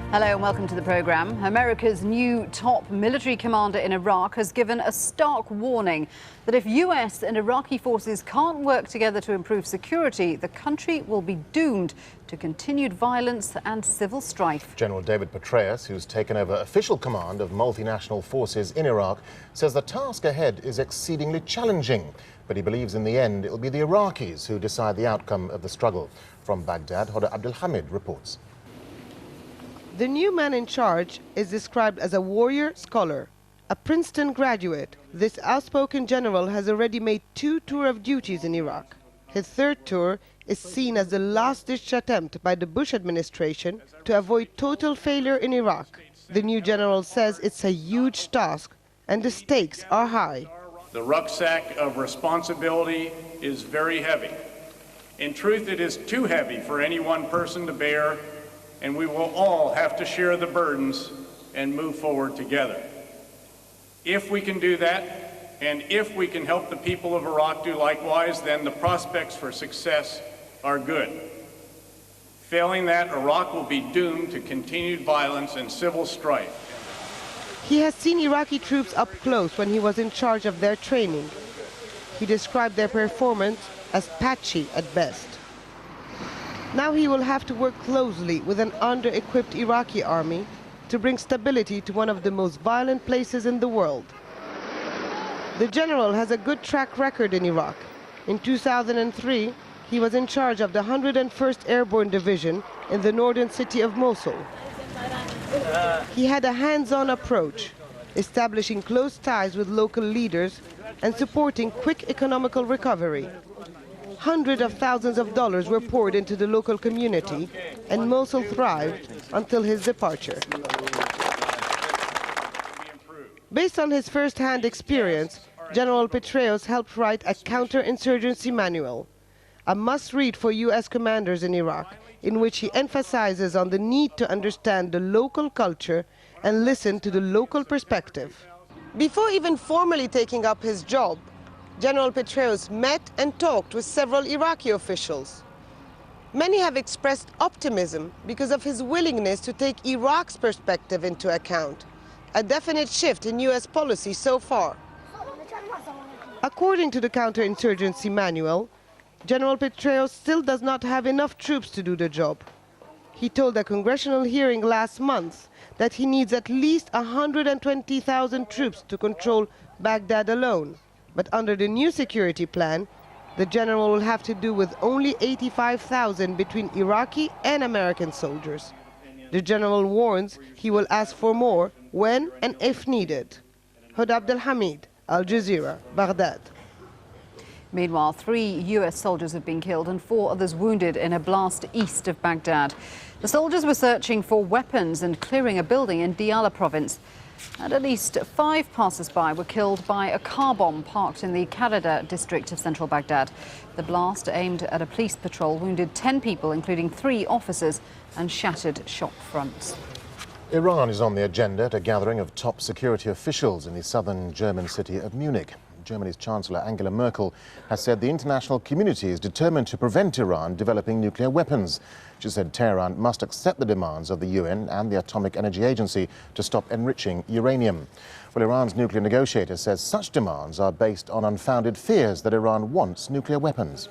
Hello and welcome to the programme. America's new top military commander in Iraq has given a stark warning that if US and Iraqi forces can't work together to improve security, the country will be doomed to continued violence and civil strife. General David Petraeus, who's taken over official command of multinational forces in Iraq, says the task ahead is exceedingly challenging. But he believes in the end it will be the Iraqis who decide the outcome of the struggle. From Baghdad, Hoda Abdulhamid reports. The new man in charge is described as a warrior scholar. A Princeton graduate, this outspoken general has already made 2 tours of duties in Iraq. His 3rd tour is seen as the last-ditch attempt by the Bush administration to avoid total failure in Iraq. The new general says it's a huge task and the stakes are high. The rucksack of responsibility is very heavy. In truth, it is too heavy for any one person to bear, and we will all have to share the burdens and move forward together. If we can do that, and if we can help the people of Iraq do likewise, then the prospects for success are good. Failing that, Iraq will be doomed to continued violence and civil strife. He has seen Iraqi troops up close when he was in charge of their training. He described their performance as patchy at best. Now he will have to work closely with an under-equipped Iraqi army to bring stability to one of the most violent places in the world. The general has a good track record in Iraq. In 2003, he was in charge of the 101st Airborne Division in the northern city of Mosul. He had a hands-on approach, establishing close ties with local leaders and supporting quick economical recovery. Hundreds of thousands of dollars were poured into the local community, and Mosul thrived until his departure. Based on his first-hand experience, General Petraeus helped write a counterinsurgency manual, a must-read for U.S. commanders in Iraq, in which he emphasizes on the need to understand the local culture and listen to the local perspective. Before even formally taking up his job, General Petraeus met and talked with several Iraqi officials. Many have expressed optimism because of his willingness to take Iraq's perspective into account, a definite shift in U.S. policy so far. According to the counterinsurgency manual, General Petraeus still does not have enough troops to do the job. He told a congressional hearing last month that he needs at least 120,000 troops to control Baghdad alone. But under the new security plan, the general will have to do with only 85,000 between Iraqi and American soldiers. The general warns he will ask for more when and if needed. Hoda Abdulhamid, Al Jazeera, Baghdad. Meanwhile, 3 US soldiers have been killed and 4 others wounded in a blast east of Baghdad. The soldiers were searching for weapons and clearing a building in Diyala province. And at least 5 passers-by were killed by a car bomb parked in the Karada district of central Baghdad. The blast, aimed at a police patrol, wounded 10 people, including 3 officers, and shattered shop fronts. Iran is on the agenda at a gathering of top security officials in the southern German city of Munich. Germany's Chancellor Angela Merkel has said the international community is determined to prevent Iran developing nuclear weapons. She said Tehran must accept the demands of the UN and the Atomic Energy Agency to stop enriching uranium. Well, Iran's nuclear negotiator says such demands are based on unfounded fears that Iran wants nuclear weapons.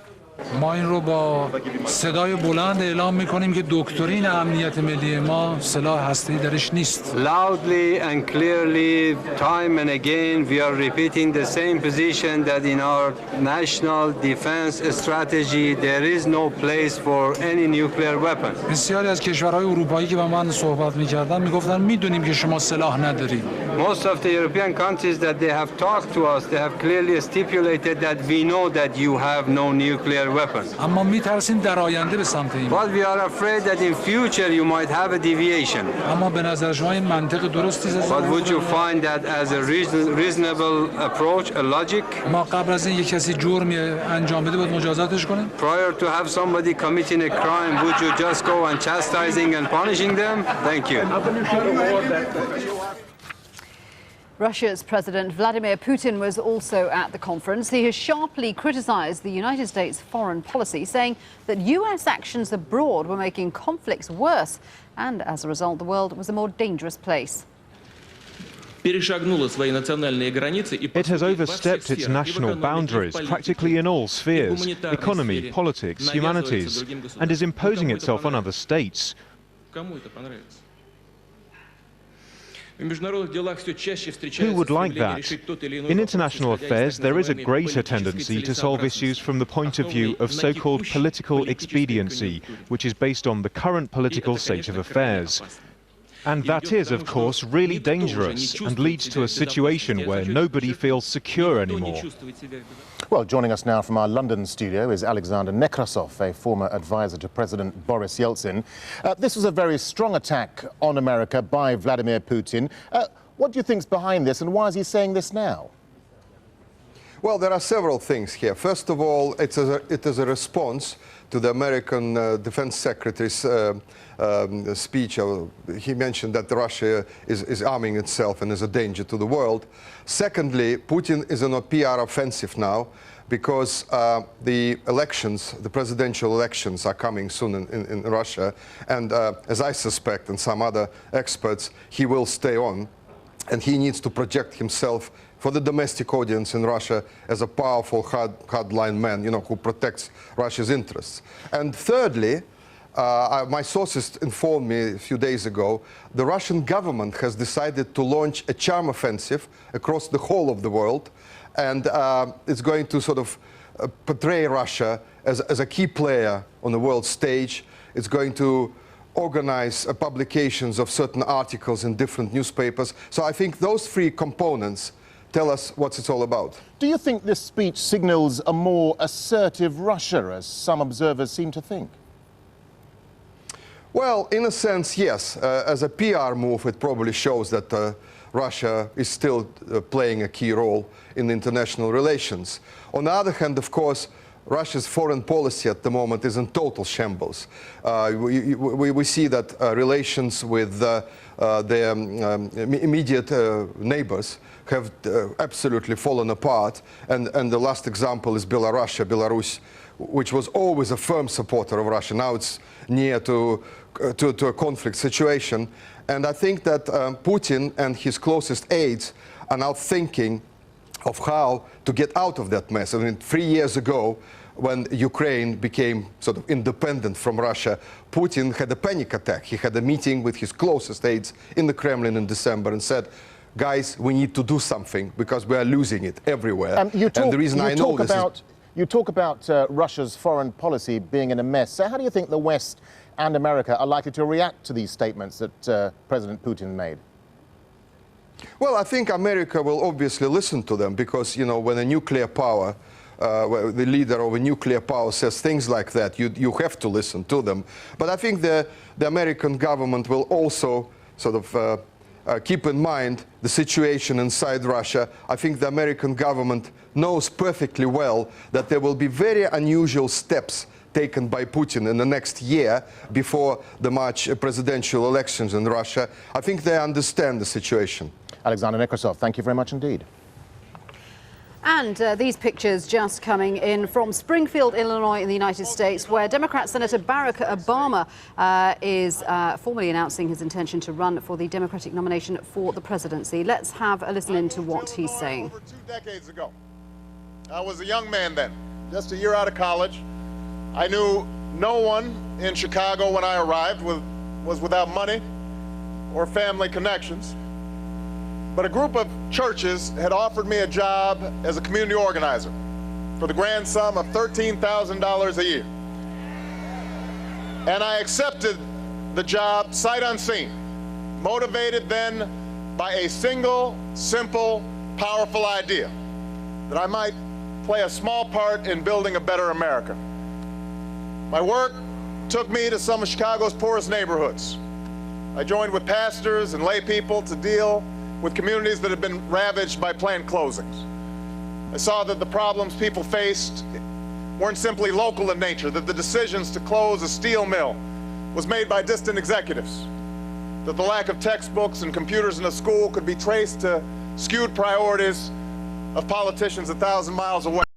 ما این رو با صدای بلند اعلام می‌کنیم که دکترین امنیت ملی ما سلاح هسته‌ای درش نیست. Loudly and clearly, time and again, we are repeating the same position that in our national defense strategy there is no place for any nuclear weapon. بسیاری از کشورهای اروپایی که با من صحبت می‌کردن می‌گفتن می‌دونیم که شما سلاح ندارید. Most of the European countries that they have talked to us, they have clearly stipulated that we know that you have no nuclear weapons. اما می‌ترسیم در آینده به سمت این. But we are afraid that in future you might have a deviation. اما به نظر شما این منطق درستی است؟ But would you find that as a reasonable approach, a logic? ما قبل از این یک کسی جرمی انجام بده باید مجازاتش کنیم؟ Prior to have somebody committing a crime, would you just go and chastising and punishing them? Thank you. Russia's President Vladimir Putin was also at the conference. He has sharply criticized the United States' foreign policy, saying that US actions abroad were making conflicts worse and as a result, the world was a more dangerous place. It has overstepped its national boundaries practically in all spheres, economy, politics, humanities, and is imposing itself on other states. Who would like that? In international affairs, there is a greater tendency to solve issues from the point of view of so-called political expediency, which is based on the current political state of affairs. And that is, of course, really dangerous and leads to a situation where nobody feels secure anymore. Well, joining us now from our London studio is Alexander Nekrasov, a former advisor to President Boris Yeltsin. This was a very strong attack on America by Vladimir Putin. What do you think is behind this, and why is he saying this now? Well, there are several things here. First of all, it is a response to the American Defense Secretary's speech. He mentioned that Russia is arming itself and is a danger to the world. Secondly, Putin is on a PR offensive now because the elections, the presidential elections, are coming soon in Russia. And as I suspect, and some other experts, he will stay on. And he needs to project himself for the domestic audience in Russia as a powerful, hardline man, who protects Russia's interests. And thirdly, my sources informed me a few days ago, the Russian government has decided to launch a charm offensive across the whole of the world, and it's going to sort of portray Russia as a key player on the world stage. It's going to organize publications of certain articles in different newspapers. So I think those three components tell us what it's all about. Do you think this speech signals a more assertive Russia, as some observers seem to think? Well, in a sense, yes. As a PR move, it probably shows that Russia is still playing a key role in international relations. On the other hand, of course, Russia's foreign policy at the moment is in total shambles. We see that relations with their immediate neighbors have absolutely fallen apart. And the last example is Belarus, which was always a firm supporter of Russia. Now it's near to a conflict situation. And I think that Putin and his closest aides are now thinking of how to get out of that mess. I mean, 3 years ago, when Ukraine became sort of independent from Russia, Putin had a panic attack. He had a meeting with his closest aides in the Kremlin in December and said, guys, we need to do something because we are losing it everywhere. And the reason I know this is... You talk about Russia's foreign policy being in a mess. So how do you think the West and America are likely to react to these statements that President Putin made? Well, I think America will obviously listen to them because, when a nuclear power, the leader of a nuclear power says things like that, you have to listen to them. But I think the American government will also sort of keep in mind the situation inside Russia. I think the American government knows perfectly well that there will be very unusual steps taken by Putin in the next year before the March presidential elections in Russia. I think they understand the situation. Alexander Nekrasov, thank you very much indeed. And these pictures just coming in from Springfield, Illinois in the United States, where Democrat Senator Barack Obama is formally announcing his intention to run for the Democratic nomination for the presidency. Let's have a listen in to what he's saying. Over 2 decades ago, I was a young man then, just a year out of college. I knew no one in Chicago when I arrived was without money or family connections. But a group of churches had offered me a job as a community organizer for the grand sum of $13,000 a year. And I accepted the job sight unseen, motivated then by a single, simple, powerful idea that I might play a small part in building a better America. My work took me to some of Chicago's poorest neighborhoods. I joined with pastors and lay people to deal with communities that had been ravaged by plant closings. I saw that the problems people faced weren't simply local in nature, that the decisions to close a steel mill was made by distant executives, that the lack of textbooks and computers in a school could be traced to skewed priorities of politicians 1,000 miles away.